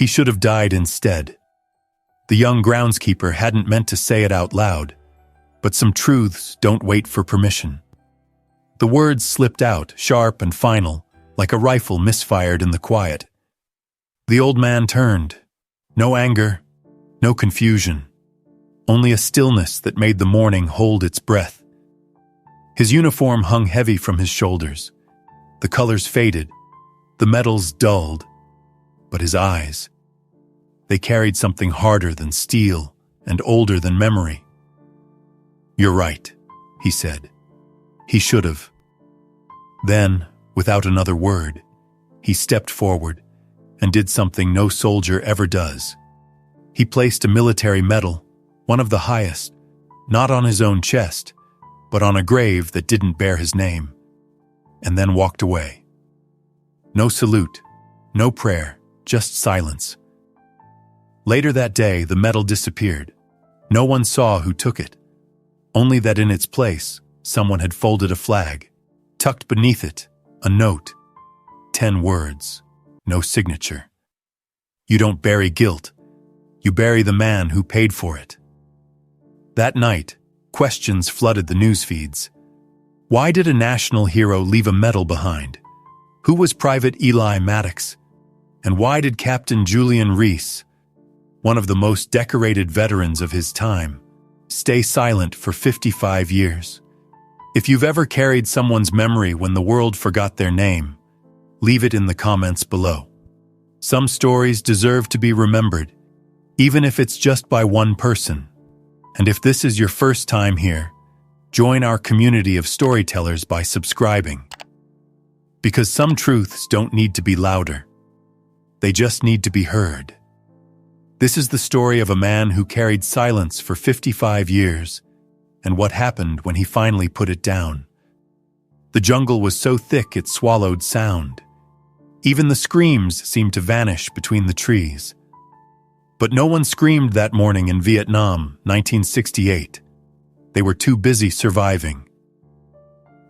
He should have died instead. The young groundskeeper hadn't meant to say it out loud, but some truths don't wait for permission. The words slipped out, sharp and final, like a rifle misfired in the quiet. The old man turned. No anger, no confusion, only a stillness that made the morning hold its breath. His uniform hung heavy from his shoulders. The colors faded, the metals dulled, but his eyes, they carried something harder than steel and older than memory. "You're right," he said. He should have. Then, without another word, he stepped forward and did something no soldier ever does. He placed a military medal, one of the highest, not on his own chest, but on a grave that didn't bear his name, and then walked away. No salute, no prayer, just silence. Later that day, the medal disappeared. No one saw who took it, only that in its place, someone had folded a flag. Tucked beneath it, a note. 10 words, no signature. You don't bury guilt. You bury the man who paid for it. That night, questions flooded the news feeds. Why did a national hero leave a medal behind? Who was Private Eli Maddox? And why did Captain Julian Reese, one of the most decorated veterans of his time, stay silent for 55 years? If you've ever carried someone's memory when the world forgot their name, leave it in the comments below. Some stories deserve to be remembered, even if it's just by one person. And if this is your first time here, join our community of storytellers by subscribing. Because some truths don't need to be louder. They just need to be heard. This is the story of a man who carried silence for 55 years, and what happened when he finally put it down. The jungle was so thick it swallowed sound. Even the screams seemed to vanish between the trees. But no one screamed that morning in Vietnam, 1968. They were too busy surviving.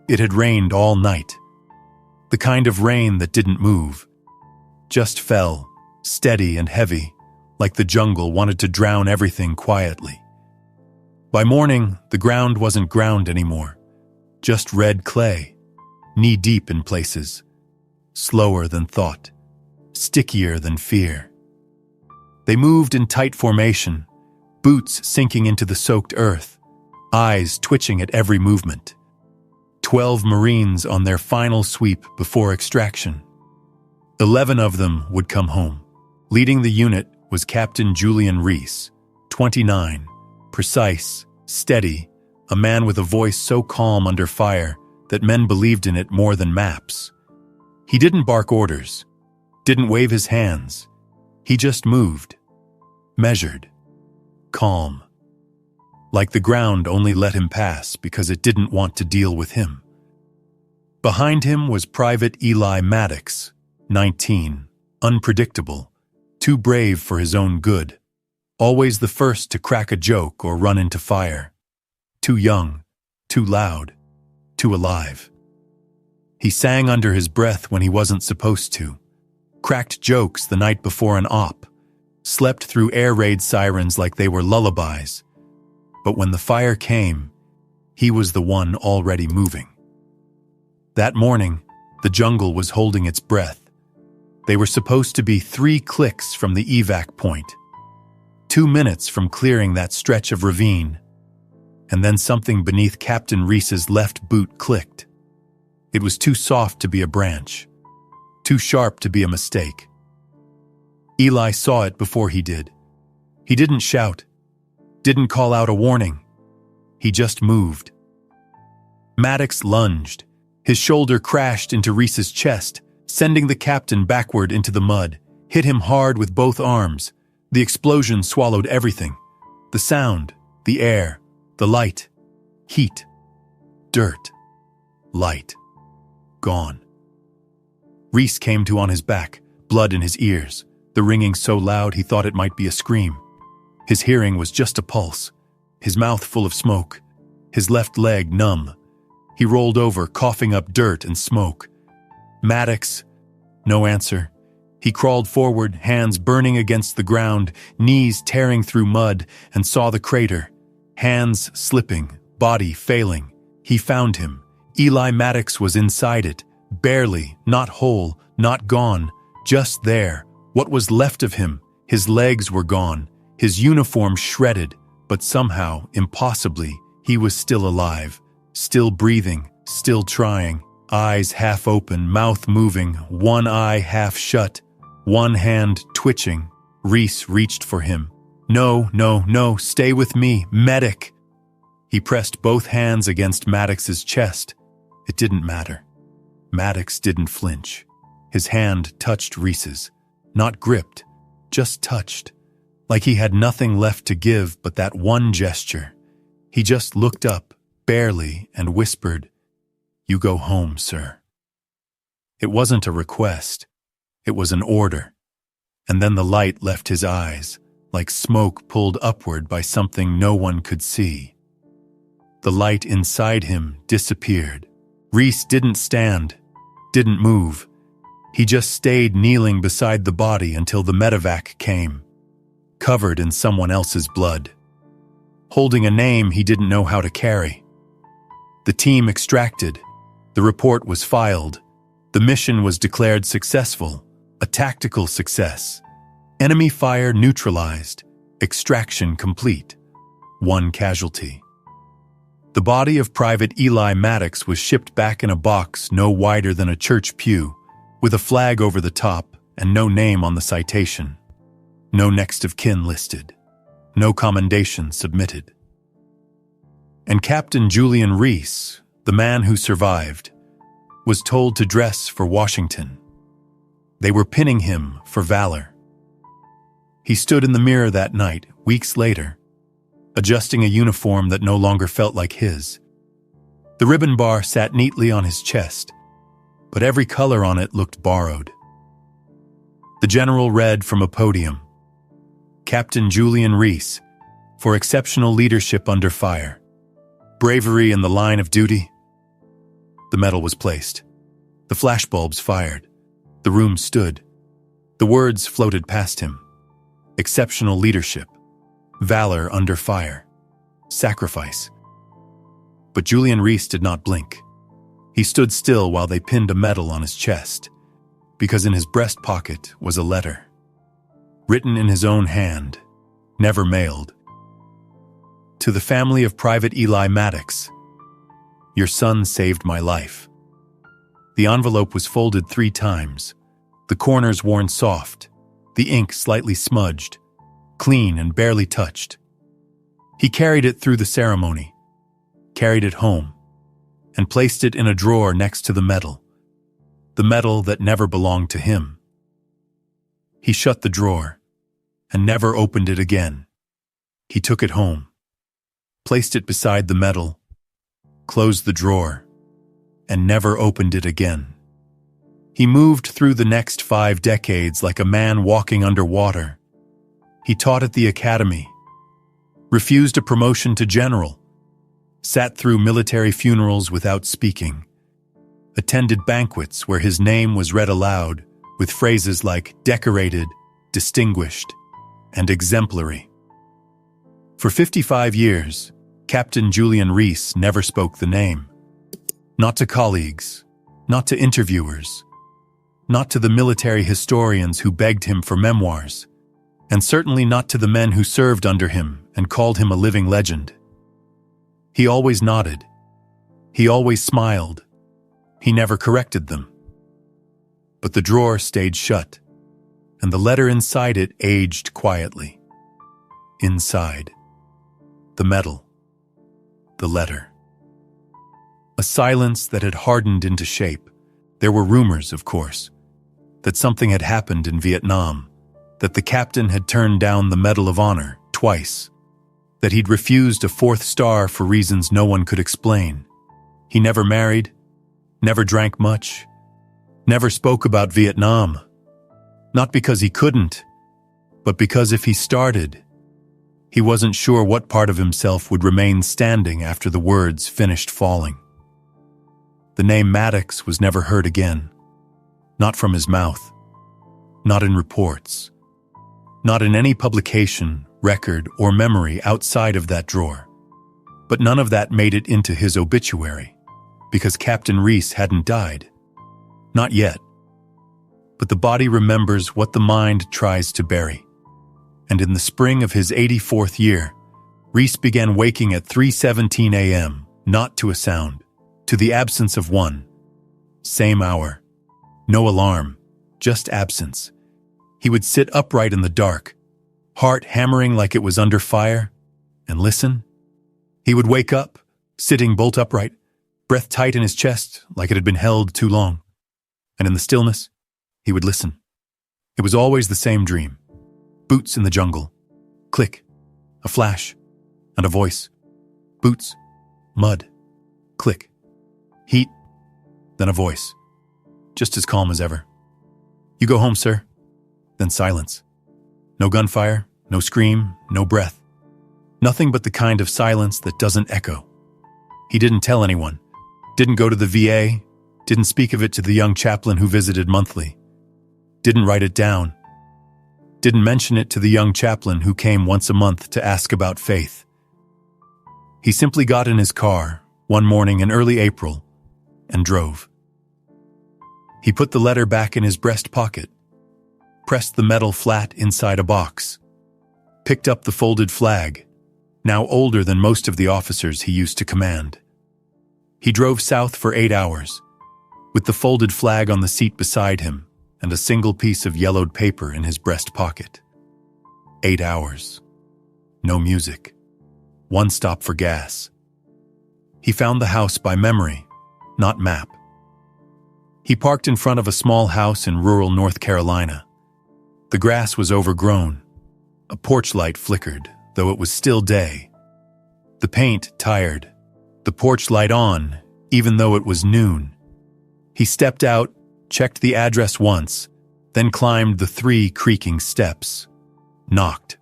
It had rained all night. The kind of rain that didn't move, just fell, steady and heavy, like the jungle wanted to drown everything quietly. By morning, the ground wasn't ground anymore, just red clay, knee-deep in places, slower than thought, stickier than fear. They moved in tight formation, boots sinking into the soaked earth, eyes twitching at every movement. 12 Marines on their final sweep before extraction. 11 of them would come home. Leading the unit was Captain Julian Reese, 29, precise, steady, a man with a voice so calm under fire that men believed in it more than maps. He didn't bark orders, didn't wave his hands. He just moved, measured, calm. Like the ground only let him pass because it didn't want to deal with him. Behind him was Private Eli Maddox, 19, unpredictable, too brave for his own good, always the first to crack a joke or run into fire. Too young, too loud, too alive. He sang under his breath when he wasn't supposed to, cracked jokes the night before an op, slept through air raid sirens like they were lullabies. But when the fire came, he was the one already moving. That morning, the jungle was holding its breath. They were supposed to be 3 clicks from the evac point, 2 minutes from clearing that stretch of ravine, and then something beneath Captain Reese's left boot clicked. It was too soft to be a branch, too sharp to be a mistake. Eli saw it before he did. He didn't shout, didn't call out a warning. He just moved. Maddox lunged. His shoulder crashed into Reese's chest, sending the captain backward into the mud, hit him hard with both arms. The explosion swallowed everything. The sound, the air, the light, heat, dirt, light, gone. Reese came to on his back, blood in his ears, the ringing so loud he thought it might be a scream. His hearing was just a pulse, his mouth full of smoke, his left leg numb. He rolled over, coughing up dirt and smoke. Maddox, no answer. He crawled forward, hands burning against the ground, knees tearing through mud, and saw the crater. Hands slipping, body failing. He found him. Eli Maddox was inside it, barely, not whole, not gone, just there. What was left of him? His legs were gone, his uniform shredded, but somehow, impossibly, he was still alive, still breathing, still trying, eyes half open, mouth moving, one eye half shut, one hand twitching. Reese reached for him. No, no, no, stay with me, medic! He pressed both hands against Maddox's chest. It didn't matter. Maddox didn't flinch. His hand touched Reese's, not gripped, just touched, like he had nothing left to give but that one gesture. He just looked up, barely, and whispered, "You go home, sir." It wasn't a request. It was an order. And then the light left his eyes, like smoke pulled upward by something no one could see. The light inside him disappeared. Reese didn't stand, didn't move. He just stayed kneeling beside the body until the medevac came, covered in someone else's blood, holding a name he didn't know how to carry. The team extracted. The report was filed. The mission was declared successful, a tactical success. Enemy fire neutralized. Extraction complete. One casualty. The body of Private Eli Maddox was shipped back in a box no wider than a church pew, with a flag over the top and no name on the citation. No next of kin listed. No commendation submitted. And Captain Julian Reese, the man who survived, was told to dress for Washington. They were pinning him for valor. He stood in the mirror that night, weeks later, adjusting a uniform that no longer felt like his. The ribbon bar sat neatly on his chest, but every color on it looked borrowed. The general read from a podium, "Captain Julian Reese, for exceptional leadership under fire. Bravery in the line of duty." The medal was placed. The flashbulbs fired. The room stood. The words floated past him. Exceptional leadership. Valor under fire. Sacrifice. But Julian Reese did not blink. He stood still while they pinned a medal on his chest, because in his breast pocket was a letter, written in his own hand, never mailed. To the family of Private Eli Maddox, your son saved my life. The envelope was folded 3 times, the corners worn soft, the ink slightly smudged, clean and barely touched. He carried it through the ceremony, carried it home, and placed it in a drawer next to the medal that never belonged to him. He shut the drawer and never opened it again. He took it home, placed it beside the medal, closed the drawer, and never opened it again. He moved through the next 5 decades like a man walking underwater. He taught at the academy, refused a promotion to general, sat through military funerals without speaking, attended banquets where his name was read aloud with phrases like decorated, distinguished, and exemplary. For 55 years, Captain Julian Reese never spoke the name. Not to colleagues, not to interviewers, not to the military historians who begged him for memoirs, and certainly not to the men who served under him and called him a living legend. He always nodded. He always smiled. He never corrected them. But the drawer stayed shut, and the letter inside it aged quietly. Inside. The medal. The letter. A silence that had hardened into shape. There were rumors, of course, that something had happened in Vietnam, that the captain had turned down the Medal of Honor twice, that he'd refused a 4th star for reasons no one could explain. He never married, never drank much, never spoke about Vietnam. Not because he couldn't, but because if he started, he wasn't sure what part of himself would remain standing after the words finished falling. The name Maddox was never heard again, not from his mouth, not in reports, not in any publication, record, or memory outside of that drawer. But none of that made it into his obituary, because Captain Reese hadn't died. Not yet. But the body remembers what the mind tries to bury. And in the spring of his 84th year, Reese began waking at 3:17 a.m., not to a sound, to the absence of one. Same hour. No alarm, just absence. He would sit upright in the dark, heart hammering like it was under fire, and listen. He would wake up, sitting bolt upright, breath tight in his chest like it had been held too long. And in the stillness, he would listen. It was always the same dream. Boots in the jungle. Click. A flash. And a voice. Boots. Mud. Click. Heat. Then a voice. Just as calm as ever. You go home, sir. Then silence. No gunfire, no scream, no breath. Nothing but the kind of silence that doesn't echo. He didn't tell anyone. Didn't go to the VA. Didn't speak of it to the young chaplain who visited monthly. Didn't write it down. Didn't mention it to the young chaplain who came once a month to ask about faith. He simply got in his car one morning in early April and drove. He put the letter back in his breast pocket, pressed the metal flat inside a box, picked up the folded flag, now older than most of the officers he used to command. He drove south for 8 hours, with the folded flag on the seat beside him and a single piece of yellowed paper in his breast pocket. 8 hours. No music. One stop for gas. He found the house by memory, not map. He parked in front of a small house in rural North Carolina. The grass was overgrown. A porch light flickered, though it was still day. The paint tired. The porch light on, even though it was noon. He stepped out, checked the address once, then climbed the 3 creaking steps. Knocked.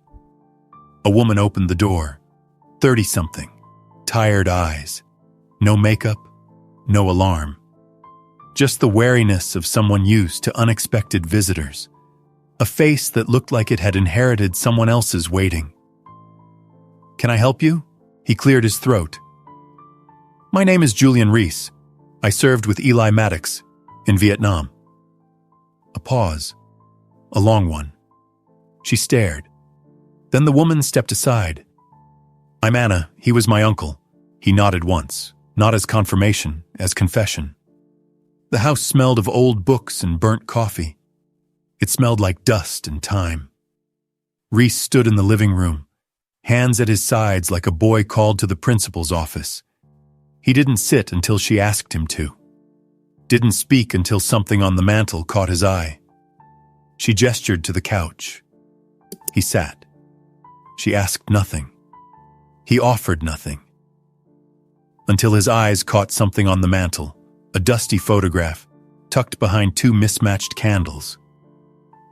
A woman opened the door. 30-something. Tired eyes. No makeup. No alarm. Just the wariness of someone used to unexpected visitors. A face that looked like it had inherited someone else's waiting. Can I help you? He cleared his throat. My name is Julian Reese. I served with Eli Maddox in Vietnam. A pause. A long one. She stared. Then the woman stepped aside. I'm Anna. He was my uncle. He nodded once, not as confirmation, as confession. The house smelled of old books and burnt coffee. It smelled like dust and time. Reese stood in the living room, hands at his sides like a boy called to the principal's office. He didn't sit until she asked him to. Didn't speak until something on the mantel caught his eye. She gestured to the couch. He sat. She asked nothing. He offered nothing. Until his eyes caught something on the mantel. A dusty photograph, tucked behind 2 mismatched candles.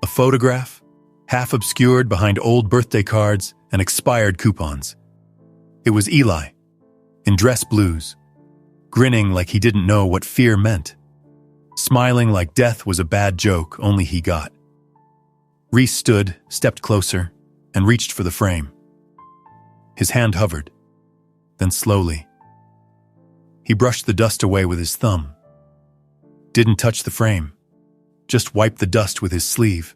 A photograph, half obscured behind old birthday cards and expired coupons. It was Eli, in dress blues, grinning like he didn't know what fear meant, smiling like death was a bad joke only he got. Reese stood, stepped closer, and reached for the frame. His hand hovered, then slowly. He brushed the dust away with his thumb. Didn't touch the frame, just wiped the dust with his sleeve.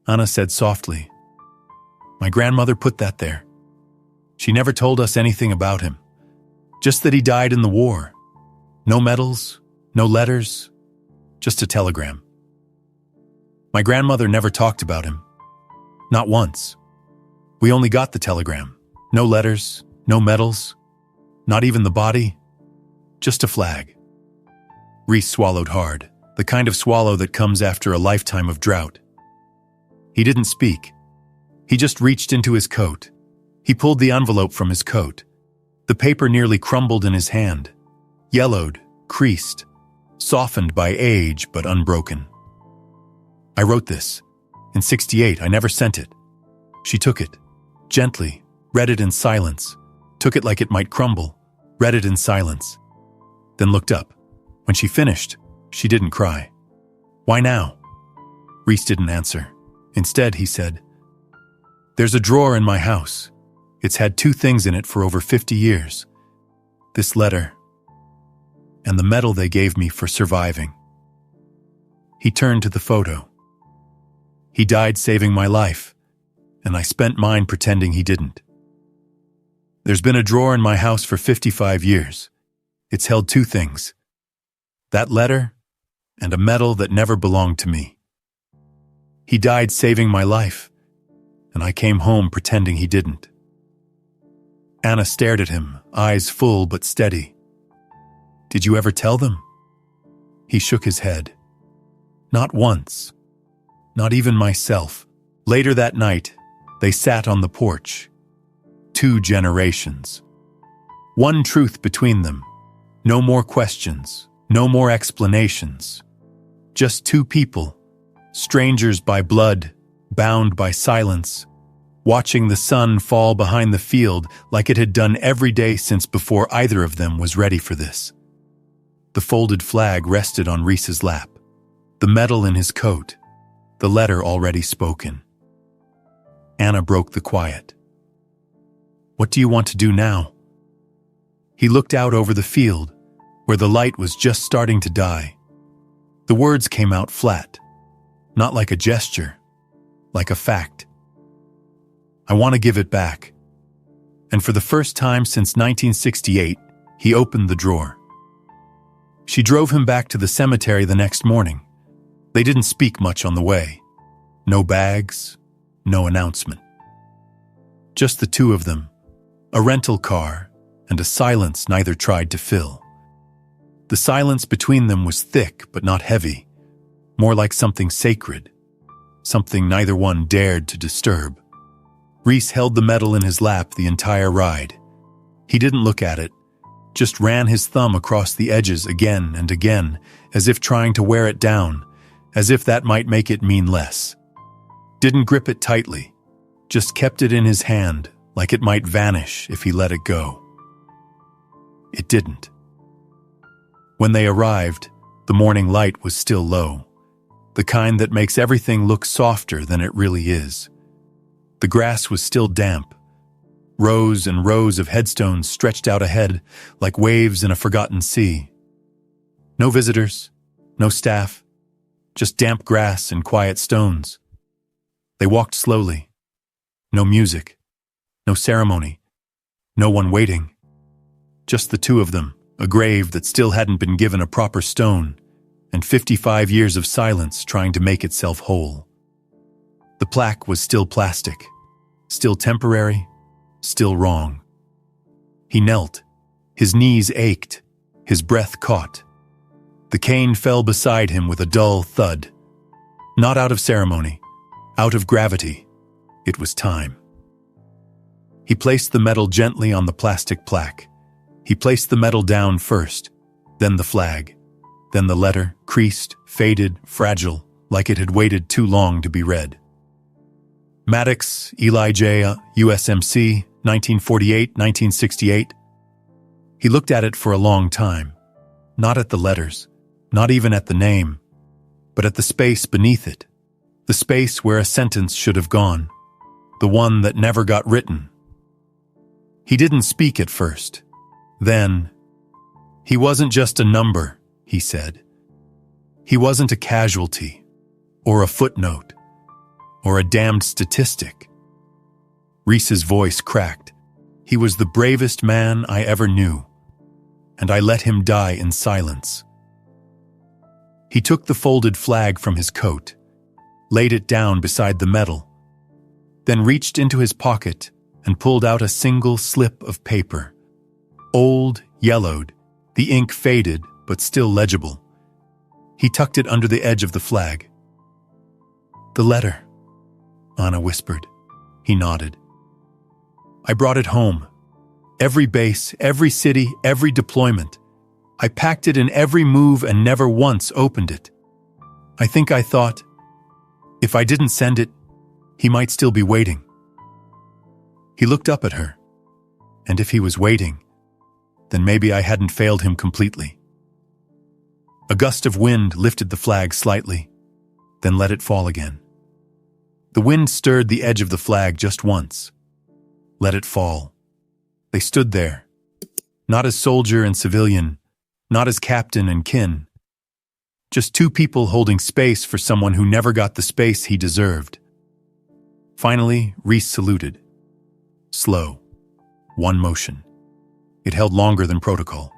Anna said softly, My grandmother put that there. She never told us anything about him, just that he died in the war. No medals, no letters, just a telegram. My grandmother never talked about him. Not once. We only got the telegram. No letters, no medals. Not even the body, just a flag. Reese swallowed hard, the kind of swallow that comes after a lifetime of drought. He didn't speak. He just reached into his coat. He pulled the envelope from his coat. The paper nearly crumbled in his hand. Yellowed, creased, softened by age but unbroken. I wrote this. In '68, I never sent it. She took it, gently, read it in silence, took it like it might crumble, read it in silence, then looked up. When she finished, she didn't cry. Why now? Reese didn't answer. Instead, he said, "There's a drawer in my house. It's had two things in it for over 50 years. This letter and the medal they gave me for surviving." He turned to the photo. "He died saving my life, and I spent mine pretending he didn't. There's been a drawer in my house for 55 years. It's held two things: that letter and a medal that never belonged to me. He died saving my life, and I came home pretending he didn't." Anna stared at him, eyes full but steady. "Did you ever tell them?" He shook his head. "Not once. Not even myself." Later that night, they sat on the porch. 2 generations. One truth between them. No more questions, no more explanations. Just 2 people, strangers by blood, bound by silence, watching the sun fall behind the field like it had done every day since before either of them was ready for this. The folded flag rested on Reese's lap, the medal in his coat, the letter already spoken. Anna broke the quiet. "What do you want to do now?" He looked out over the field, where the light was just starting to die. The words came out flat, not like a gesture, like a fact. "I want to give it back." And for the first time since 1968, he opened the drawer. She drove him back to the cemetery the next morning. They didn't speak much on the way. No bags, no announcement. Just the 2 of them, a rental car, and a silence neither tried to fill. The silence between them was thick but not heavy, more like something sacred, something neither one dared to disturb. Reese held the medal in his lap the entire ride. He didn't look at it, just ran his thumb across the edges again and again, as if trying to wear it down, as if that might make it mean less. Didn't grip it tightly, just kept it in his hand like it might vanish if he let it go. It didn't. When they arrived, the morning light was still low, the kind that makes everything look softer than it really is. The grass was still damp. Rows and rows of headstones stretched out ahead like waves in a forgotten sea. No visitors, no staff, just damp grass and quiet stones. They walked slowly. No music, no ceremony, no one waiting. Just the 2 of them, a grave that still hadn't been given a proper stone, and 55 years of silence trying to make itself whole. The plaque was still plastic, still temporary, still wrong. He knelt. His knees ached. His breath caught. The cane fell beside him with a dull thud. Not out of ceremony, out of gravity. It was time. He placed the medal gently on the plastic plaque. He placed the medal down first, then the flag, then the letter, creased, faded, fragile, like it had waited too long to be read. Maddox, Eli J., USMC, 1948-1968. He looked at it for a long time, not at the letters, not even at the name, but at the space beneath it, the space where a sentence should have gone, the one that never got written. He didn't speak at first. Then, "He wasn't just a number," he said. "He wasn't a casualty, or a footnote, or a damned statistic." Reese's voice cracked. "He was the bravest man I ever knew, and I let him die in silence." He took the folded flag from his coat, laid it down beside the medal, then reached into his pocket and pulled out a single slip of paper. Old, yellowed, the ink faded but still legible. He tucked it under the edge of the flag. "The letter," Anna whispered. He nodded. "I brought it home. Every base, every city, every deployment. I packed it in every move and never once opened it. I think I thought, if I didn't send it, he might still be waiting." He looked up at her. And if he was waiting, then maybe I hadn't failed him completely. A gust of wind lifted the flag slightly. then let it fall again. The wind stirred the edge of the flag just once. Let it fall. They stood there, not as soldier and civilian, not as captain and kin. Just two people holding space for someone who never got the space he deserved. Finally, Reese saluted. Slow. One motion. It held longer than protocol.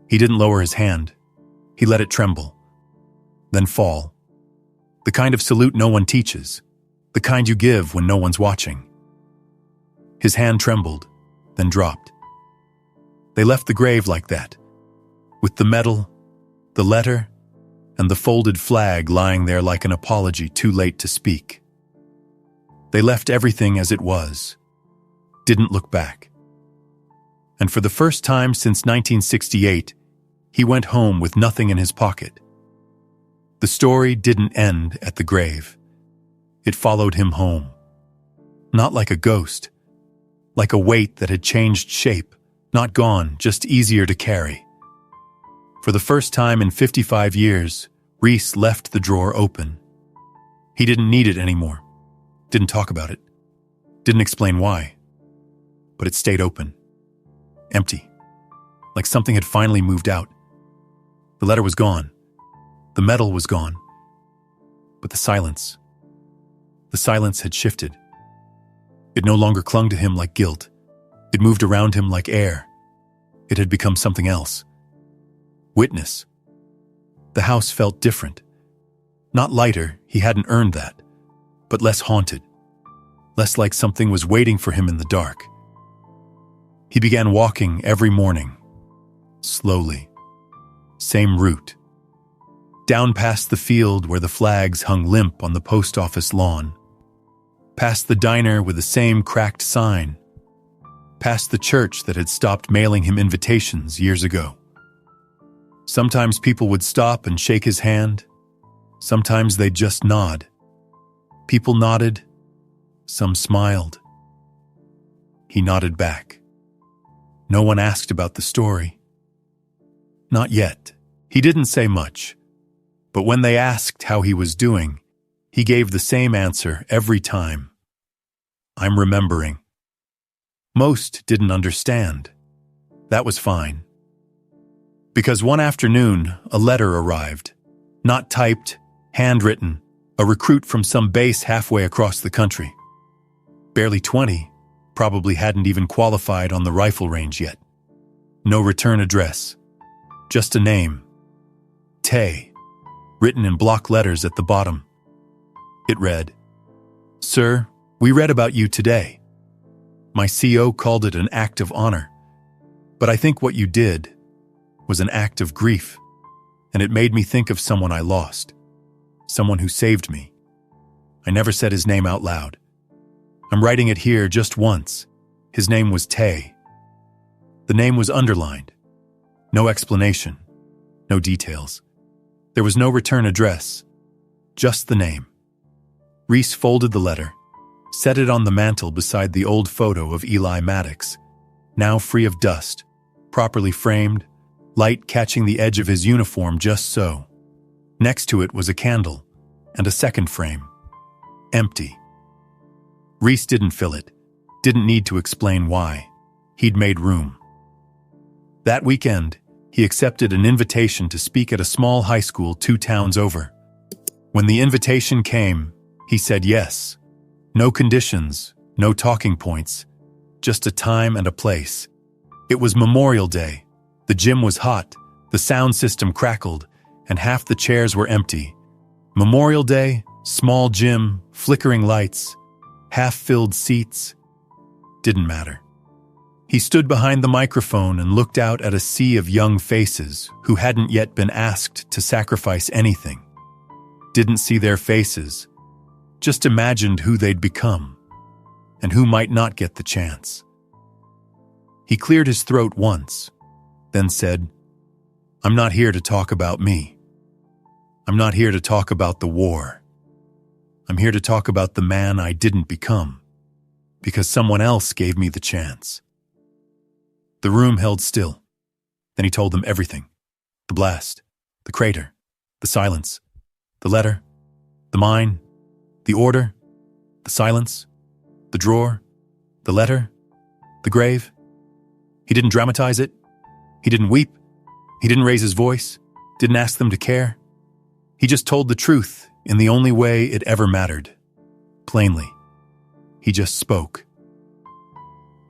He didn't lower his hand. He let it tremble. Then fall. The kind of salute no one teaches. The kind you give when no one's watching. His hand trembled, then dropped. They left the grave like that, with the medal, the letter, and the folded flag lying there like an apology too late to speak. They left everything as it was, didn't look back. And for the first time since 1968, he went home with nothing in his pocket. The story didn't end at the grave. It followed him home. Not like a ghost, like a weight that had changed shape, not gone, just easier to carry. For the first time in 55 years, Reese left the drawer open. He didn't need it anymore, didn't talk about it, didn't explain why. But it stayed open, empty, like something had finally moved out. The letter was gone, the medal was gone, but the silence had shifted. It no longer clung to him like guilt. It moved around him like air. It had become something else. Witness. The house felt different. Not lighter, he hadn't earned that, but less haunted. Less like something was waiting for him in the dark. He began walking every morning. Slowly. Same route. Down past the field where the flags hung limp on the post office lawn. Past the diner with the same cracked sign. Past the church that had stopped mailing him invitations years ago. Sometimes people would stop and shake his hand. Sometimes they'd just nod. People nodded. Some smiled. He nodded back. No one asked about the story. Not yet. He didn't say much. But when they asked how he was doing, he gave the same answer every time. I'm remembering. Most didn't understand. That was fine. Because one afternoon, a letter arrived. Not typed, handwritten, a recruit from some base halfway across the country. Barely 20, probably hadn't even qualified on the rifle range yet. No return address. Just a name. Tay. Written in block letters at the bottom. It read, Sir, we read about you today. My CO called it an act of honor. But I think what you did was an act of grief. And it made me think of someone I lost. Someone who saved me. I never said his name out loud. I'm writing it here just once. His name was Tay. The name was underlined. No explanation. No details. There was no return address. Just the name. Reese folded the letter, set it on the mantel beside the old photo of Eli Maddox, now free of dust, properly framed, light catching the edge of his uniform just so. Next to it was a candle, and a second frame. Empty. Reese didn't fill it, didn't need to explain why. He'd made room. That weekend, he accepted an invitation to speak at a small high school 2 towns over. When the invitation came, he said yes. No conditions, no talking points, just a time and a place. It was Memorial Day. The gym was hot, the sound system crackled, and half the chairs were empty. Memorial Day, small gym, flickering lights, half-filled seats. Didn't matter. He stood behind the microphone and looked out at a sea of young faces who hadn't yet been asked to sacrifice anything. Didn't see their faces, just imagined who they'd become, and who might not get the chance. He cleared his throat once, then said, I'm not here to talk about me. I'm not here to talk about the war. I'm here to talk about the man I didn't become, because someone else gave me the chance. The room held still. Then he told them everything. The blast, the crater, the silence, the letter, The mine, the order, the silence, the drawer, the letter, the grave. He didn't dramatize it. He didn't weep. He didn't raise his voice, didn't ask them to care. He just told the truth in the only way it ever mattered. Plainly. He just spoke.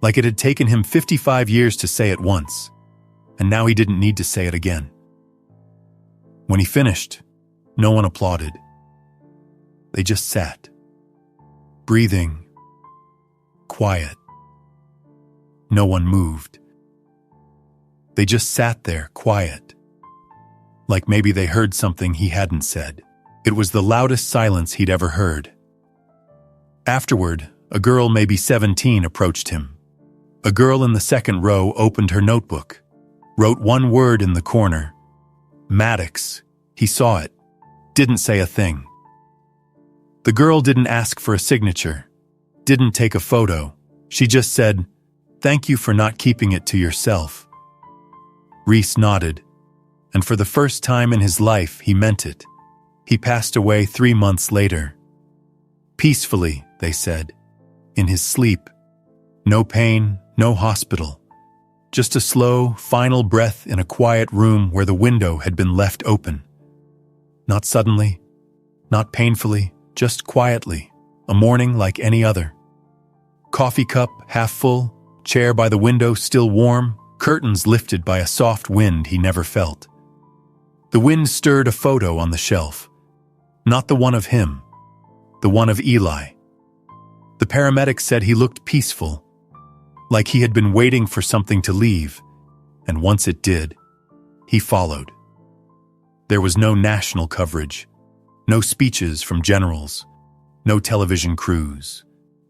Like it had taken him 55 years to say it once, and now he didn't need to say it again. When he finished, no one applauded. They just sat, breathing, quiet. No one moved. They just sat there, quiet, like maybe they heard something he hadn't said. It was the loudest silence he'd ever heard. Afterward, a girl maybe 17 approached him. A girl in the second row opened her notebook, wrote one word in the corner. Maddox. He saw it, didn't say a thing. The girl didn't ask for a signature, didn't take a photo. She just said, "Thank you for not keeping it to yourself." Reese nodded, and for the first time in his life, he meant it. He passed away 3 months later. Peacefully, they said, in his sleep. No pain, no hospital. Just a slow, final breath in a quiet room where the window had been left open. Not suddenly, not painfully, just quietly, a morning like any other. Coffee cup half full, chair by the window still warm, curtains lifted by a soft wind he never felt. The wind stirred a photo on the shelf. Not the one of him, the one of Eli. The paramedic said he looked peaceful, like he had been waiting for something to leave, and once it did, he followed. There was no national coverage, no speeches from generals, no television crews,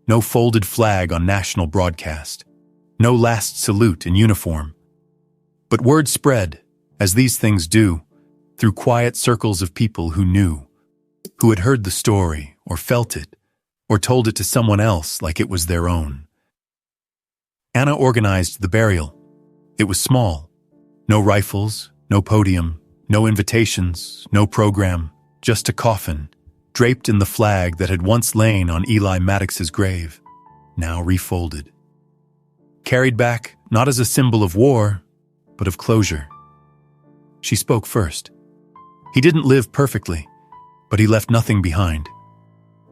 no folded flag on national broadcast, no last salute in uniform. But word spread, as these things do, through quiet circles of people who knew, who had heard the story or felt it, or told it to someone else like it was their own. Anna organized the burial. It was small. No rifles, no podium, no invitations, no program, just a coffin, draped in the flag that had once lain on Eli Maddox's grave, now refolded. Carried back, not as a symbol of war, but of closure. She spoke first. He didn't live perfectly, but he left nothing behind.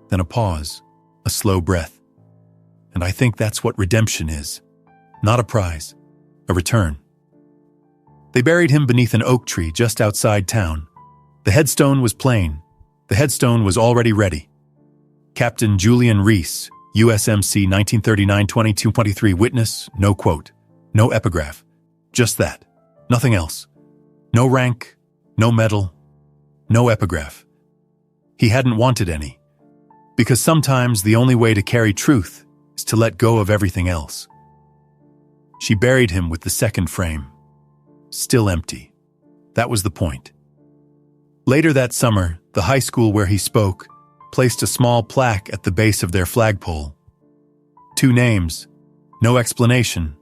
Then a pause, a slow breath. And I think that's what redemption is. Not a prize, a return. They buried him beneath an oak tree just outside town. The headstone was plain. The headstone was already ready. Captain Julian Reese, USMC 1939-22-23, witness, no quote, no epigraph. Just that. Nothing else. No rank, no medal, no epigraph. He hadn't wanted any. Because sometimes the only way to carry truth is to let go of everything else. She buried him with the second frame. Still empty. That was the point. Later that summer, the high school where he spoke placed a small plaque at the base of their flagpole. 2 names, no explanation.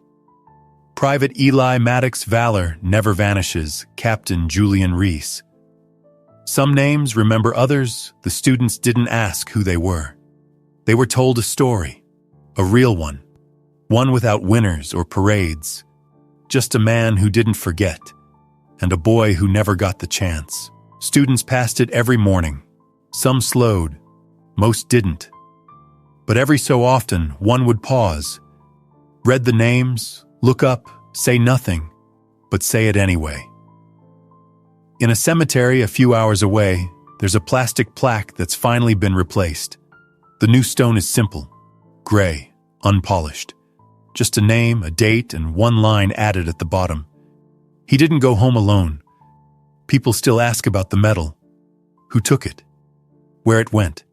Private Eli Maddox Valor never vanishes, Captain Julian Reese. Some names remember others, the students didn't ask who they were. They were told a story, a real one without winners or parades. Just a man who didn't forget, and a boy who never got the chance. Students passed it every morning. Some slowed, most didn't. But every so often, one would pause, read the names, look up, say nothing, but say it anyway. In a cemetery a few hours away, there's a plastic plaque that's finally been replaced. The new stone is simple, gray, unpolished. Just a name, a date, and one line added at the bottom. He didn't go home alone. People still ask about the medal. Who took it? Where it went?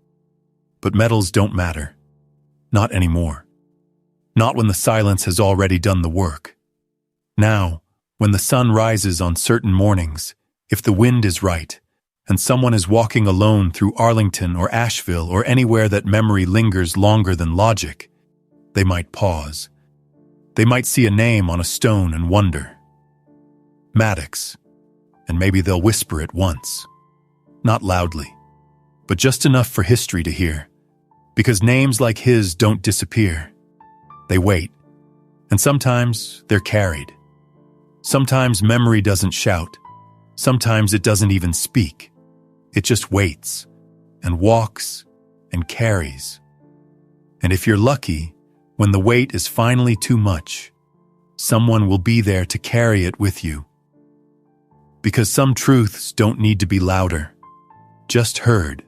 But medals don't matter. Not anymore. Not when the silence has already done the work. Now, when the sun rises on certain mornings, if the wind is right, and someone is walking alone through Arlington or Asheville or anywhere that memory lingers longer than logic, they might pause. They might see a name on a stone and wonder. Maddox. And maybe they'll whisper it once. Not loudly. but just enough for history to hear. Because names like his don't disappear. They wait. And sometimes they're carried. Sometimes memory doesn't shout. Sometimes it doesn't even speak. It just waits and walks and carries. And if you're lucky, when the weight is finally too much, someone will be there to carry it with you. Because some truths don't need to be louder, just heard.